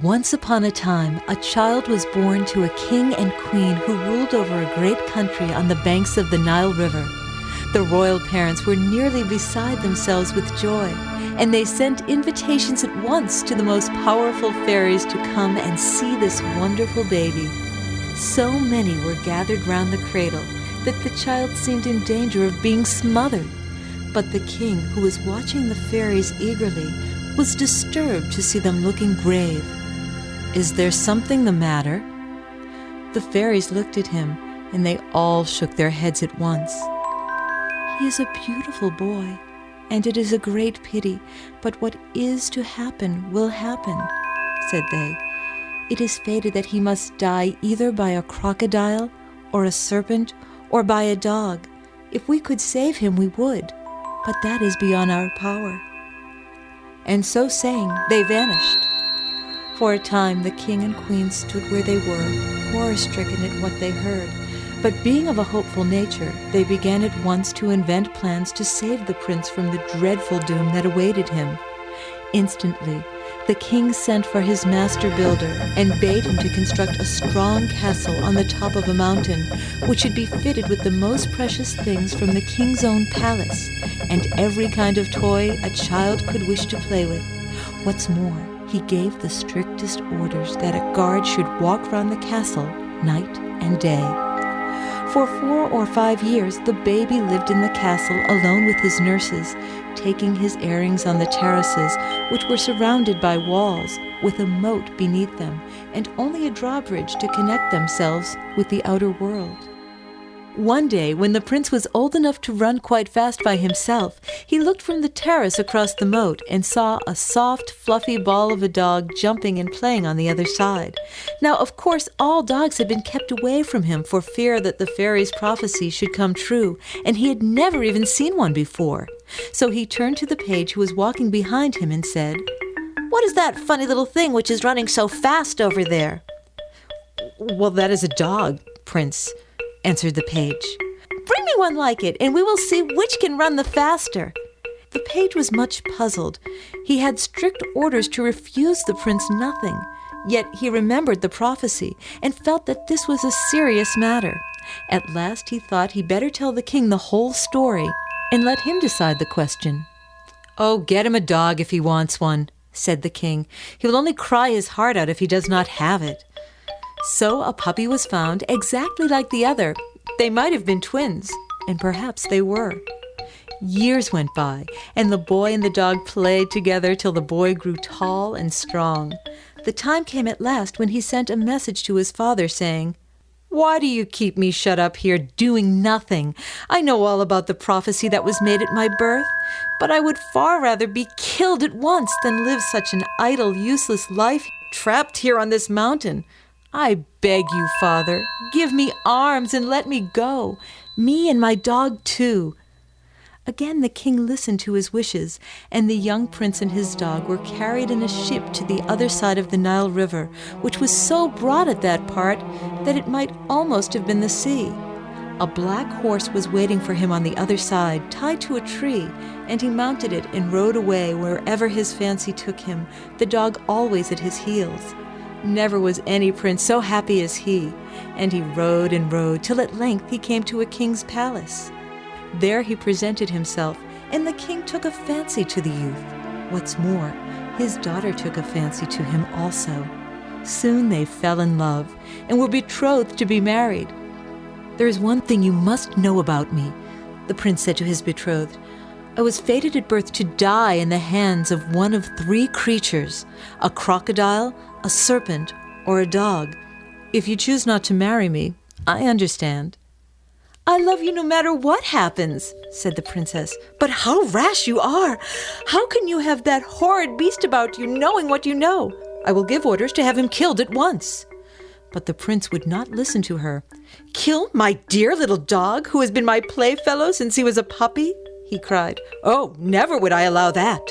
Once upon a time, a child was born to a king and queen who ruled over a great country on the banks of the Nile River. The royal parents were nearly beside themselves with joy, and they sent invitations at once to the most powerful fairies to come and see this wonderful baby. So many were gathered round the cradle that the child seemed in danger of being smothered. But the king, who was watching the fairies eagerly, was disturbed to see them looking grave. "Is there something the matter?" The fairies looked at him, and they all shook their heads at once. "He is a beautiful boy, and it is a great pity, but what is to happen will happen," said they. "It is fated that he must die either by a crocodile, or a serpent, or by a dog. If we could save him, we would, but that is beyond our power." And so saying, they vanished. For a time, the king and queen stood where they were, horror-stricken at what they heard. But being of a hopeful nature, they began at once to invent plans to save the prince from the dreadful doom that awaited him. Instantly, the king sent for his master builder and bade him to construct a strong castle on the top of a mountain, which should be fitted with the most precious things from the king's own palace, and every kind of toy a child could wish to play with. What's more, he gave the strictest orders that a guard should walk round the castle night and day. For 4 or 5 years, the baby lived in the castle alone with his nurses, taking his airings on the terraces, which were surrounded by walls, with a moat beneath them, and only a drawbridge to connect themselves with the outer world. One day, when the prince was old enough to run quite fast by himself, he looked from the terrace across the moat and saw a soft, fluffy ball of a dog jumping and playing on the other side. Now, of course, all dogs had been kept away from him for fear that the fairy's prophecy should come true, and he had never even seen one before. So he turned to the page who was walking behind him and said, "What is that funny little thing which is running so fast over there?" "Well, that is a dog, Prince," answered the page. "Bring me one like it, and we will see which can run the faster." The page was much puzzled. He had strict orders to refuse the prince nothing, yet he remembered the prophecy and felt that this was a serious matter. At last he thought he'd better tell the king the whole story and let him decide the question. "Oh, get him a dog if he wants one," said the king. "He will only cry his heart out if he does not have it." So a puppy was found exactly like the other. They might have been twins, and perhaps they were. Years went by, and the boy and the dog played together till the boy grew tall and strong. The time came at last when he sent a message to his father saying, "Why do you keep me shut up here doing nothing? I know all about the prophecy that was made at my birth, but I would far rather be killed at once than live such an idle, useless life trapped here on this mountain. I beg you, father, give me arms and let me go, me and my dog too." Again the king listened to his wishes, and the young prince and his dog were carried in a ship to the other side of the Nile River, which was so broad at that part that it might almost have been the sea. A black horse was waiting for him on the other side, tied to a tree, and he mounted it and rode away wherever his fancy took him, the dog always at his heels. Never was any prince so happy as he, and he rode and rode till at length he came to a king's palace. There he presented himself, and the king took a fancy to the youth. What's more, his daughter took a fancy to him also. Soon they fell in love, and were betrothed to be married. "There is one thing you must know about me," the prince said to his betrothed. "I was fated at birth to die in the hands of one of 3 creatures, a crocodile, a serpent, or a dog. If you choose not to marry me, I understand." "I love you no matter what happens," said the princess. "But how rash you are! How can you have that horrid beast about you, knowing what you know? I will give orders to have him killed at once." But the prince would not listen to her. "Kill my dear little dog, who has been my playfellow since he was a puppy?" he cried. "Oh, never would I allow that."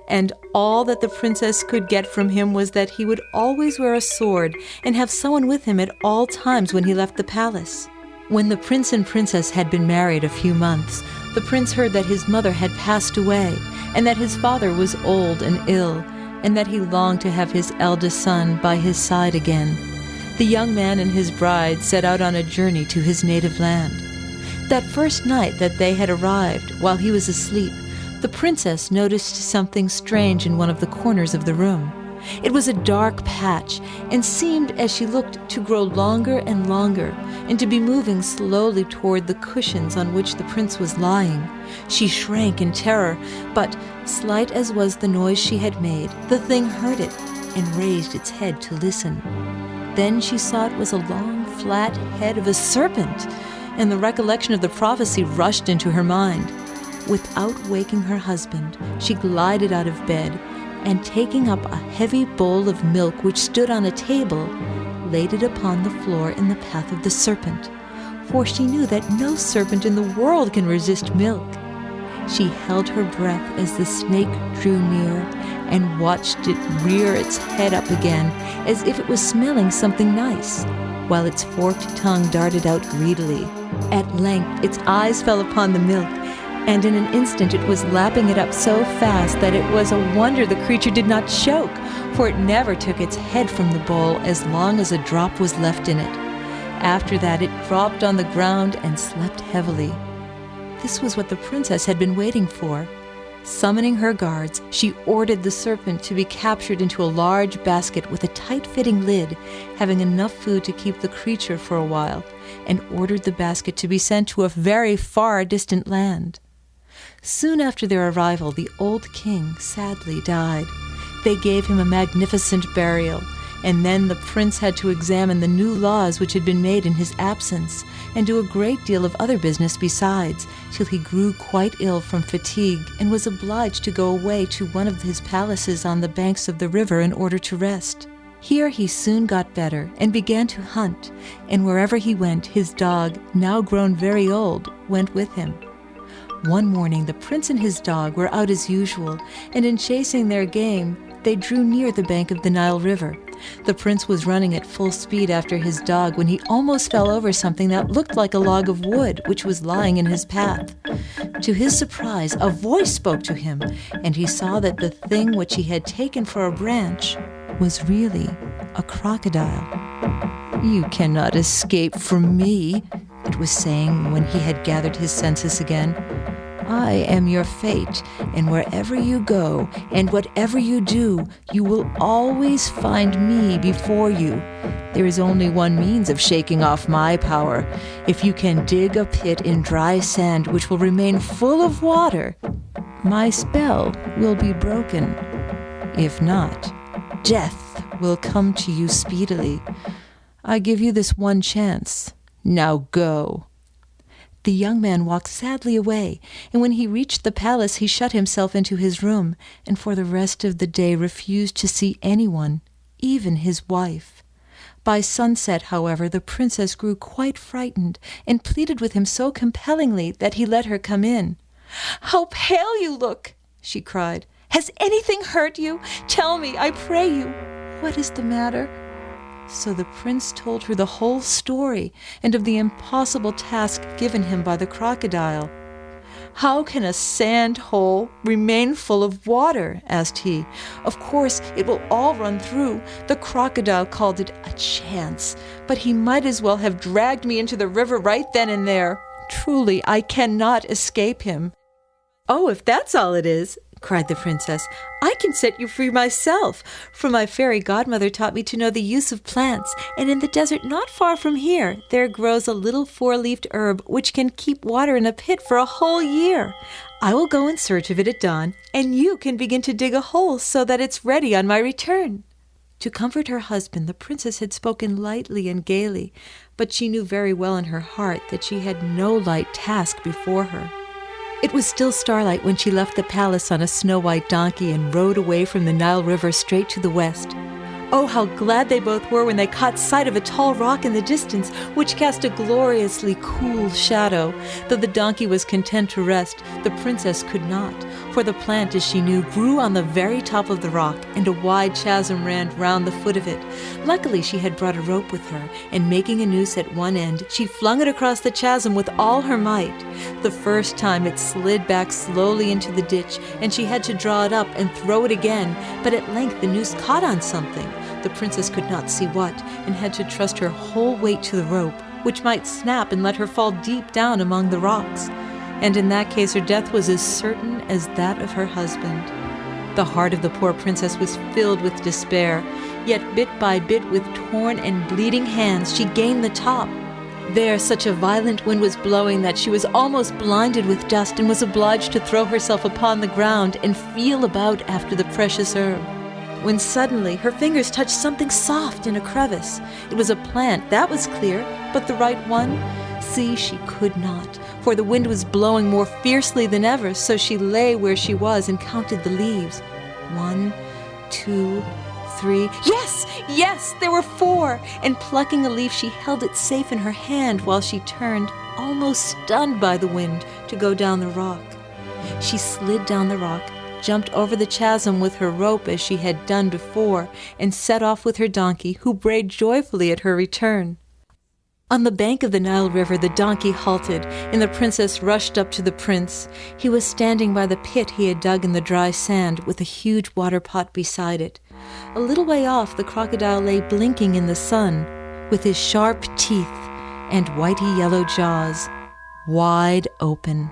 And all that the princess could get from him was that he would always wear a sword and have someone with him at all times when he left the palace. When the prince and princess had been married a few months, the prince heard that his mother had passed away and that his father was old and ill, and that he longed to have his eldest son by his side again. The young man and his bride set out on a journey to his native land. That first night that they had arrived, while he was asleep, the princess noticed something strange in one of the corners of the room. It was a dark patch, and seemed, as she looked, to grow longer and longer, and to be moving slowly toward the cushions on which the prince was lying. She shrank in terror, but, slight as was the noise she had made, the thing heard it, and raised its head to listen. Then she saw it was a long, flat head of a serpent, and the recollection of the prophecy rushed into her mind. Without waking her husband, she glided out of bed, and taking up a heavy bowl of milk which stood on a table, laid it upon the floor in the path of the serpent, for she knew that no serpent in the world can resist milk. She held her breath as the snake drew near, and watched it rear its head up again, as if it was smelling something nice, while its forked tongue darted out greedily. At length its eyes fell upon the milk, and in an instant it was lapping it up so fast that it was a wonder the creature did not choke, for it never took its head from the bowl as long as a drop was left in it. After that it dropped on the ground and slept heavily. This was what the princess had been waiting for. Summoning her guards, she ordered the serpent to be captured into a large basket with a tight-fitting lid, having enough food to keep the creature for a while, and ordered the basket to be sent to a very far distant land. Soon after their arrival, the old king sadly died. They gave him a magnificent burial, and then the prince had to examine the new laws which had been made in his absence, and do a great deal of other business besides, till he grew quite ill from fatigue, and was obliged to go away to one of his palaces on the banks of the river in order to rest. Here he soon got better, and began to hunt, and wherever he went, his dog, now grown very old, went with him. One morning the prince and his dog were out as usual, and in chasing their game, they drew near the bank of the Nile River. The prince was running at full speed after his dog when he almost fell over something that looked like a log of wood which was lying in his path. To his surprise, a voice spoke to him, and he saw that the thing which he had taken for a branch was really a crocodile. "You cannot escape from me," it was saying when he had gathered his senses again. "I am your fate, and wherever you go and whatever you do, you will always find me before you. There is only one means of shaking off my power. If you can dig a pit in dry sand which will remain full of water, my spell will be broken. If not, death will come to you speedily. I give you this one chance. Now go." The young man walked sadly away, and when he reached the palace he shut himself into his room, and for the rest of the day refused to see anyone, even his wife. By sunset, however, the princess grew quite frightened, and pleaded with him so compellingly that he let her come in. "How pale you look!" she cried. "Has anything hurt you? Tell me, I pray you, what is the matter?" So the prince told her the whole story, and of the impossible task given him by the crocodile. "How can a sand hole remain full of water?" asked he. "Of course it will all run through. The crocodile called it a chance, but he might as well have dragged me into the river right then and there. Truly, I cannot escape him." "Oh, if that's all it is," cried the princess, "I can set you free myself, for my fairy godmother taught me to know the use of plants, and in the desert not far from here there grows a little four-leafed herb which can keep water in a pit for a whole year. I will go in search of it at dawn, and you can begin to dig a hole so that it's ready on my return." To comfort her husband, the princess had spoken lightly and gaily, but she knew very well in her heart that she had no light task before her. It was still starlight when she left the palace on a snow-white donkey and rode away from the Nile River straight to the west. Oh, how glad they both were when they caught sight of a tall rock in the distance, which cast a gloriously cool shadow. Though the donkey was content to rest, the princess could not, for the plant, as she knew, grew on the very top of the rock, and a wide chasm ran round the foot of it. Luckily, she had brought a rope with her, and making a noose at one end, she flung it across the chasm with all her might. The first time it slid back slowly into the ditch, and she had to draw it up and throw it again, but at length the noose caught on something. The princess could not see what, and had to trust her whole weight to the rope, which might snap and let her fall deep down among the rocks. And in that case her death was as certain as that of her husband. The heart of the poor princess was filled with despair, yet bit by bit with torn and bleeding hands she gained the top. There such a violent wind was blowing that she was almost blinded with dust and was obliged to throw herself upon the ground and feel about after the precious herb. When suddenly her fingers touched something soft in a crevice. It was a plant, that was clear, but the right one? See, she could not, for the wind was blowing more fiercely than ever, so she lay where she was and counted the leaves. 1, 2, 3. Yes, there were 4, and plucking a leaf she held it safe in her hand while she turned, almost stunned by the wind, to go down the rock. She slid down the rock, jumped over the chasm with her rope as she had done before, and set off with her donkey, who brayed joyfully at her return. On the bank of the Nile River the donkey halted, and the princess rushed up to the prince. He was standing by the pit he had dug in the dry sand, with a huge water pot beside it. A little way off the crocodile lay blinking in the sun, with his sharp teeth and whitey-yellow jaws wide open.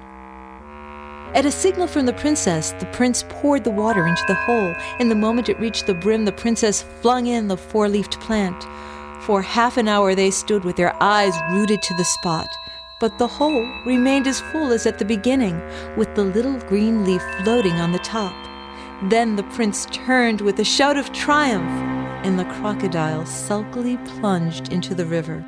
At a signal from the princess, the prince poured the water into the hole, and the moment it reached the brim, the princess flung in the 4-leafed plant. For half an hour they stood with their eyes rooted to the spot, but the hole remained as full as at the beginning, with the little green leaf floating on the top. Then the prince turned with a shout of triumph, and the crocodile sulkily plunged into the river.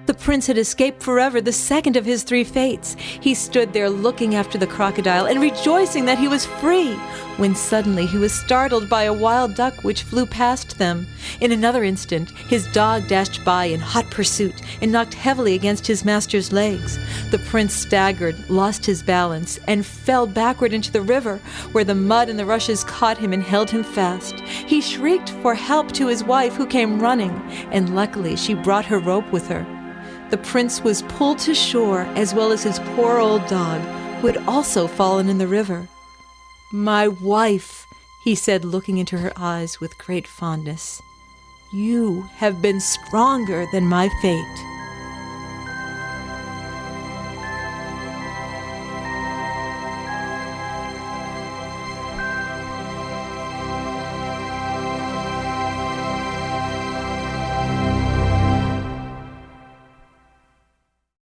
The prince had escaped forever, the second of his 3 fates. He stood there looking after the crocodile and rejoicing that he was free, when suddenly he was startled by a wild duck which flew past them. In another instant, his dog dashed by in hot pursuit and knocked heavily against his master's legs. The prince staggered, lost his balance, and fell backward into the river, where the mud and the rushes caught him and held him fast. He shrieked for help to his wife, who came running, and luckily she brought her rope with her. The prince was pulled to shore, as well as his poor old dog, who had also fallen in the river. "My wife," he said, looking into her eyes with great fondness, "you have been stronger than my fate."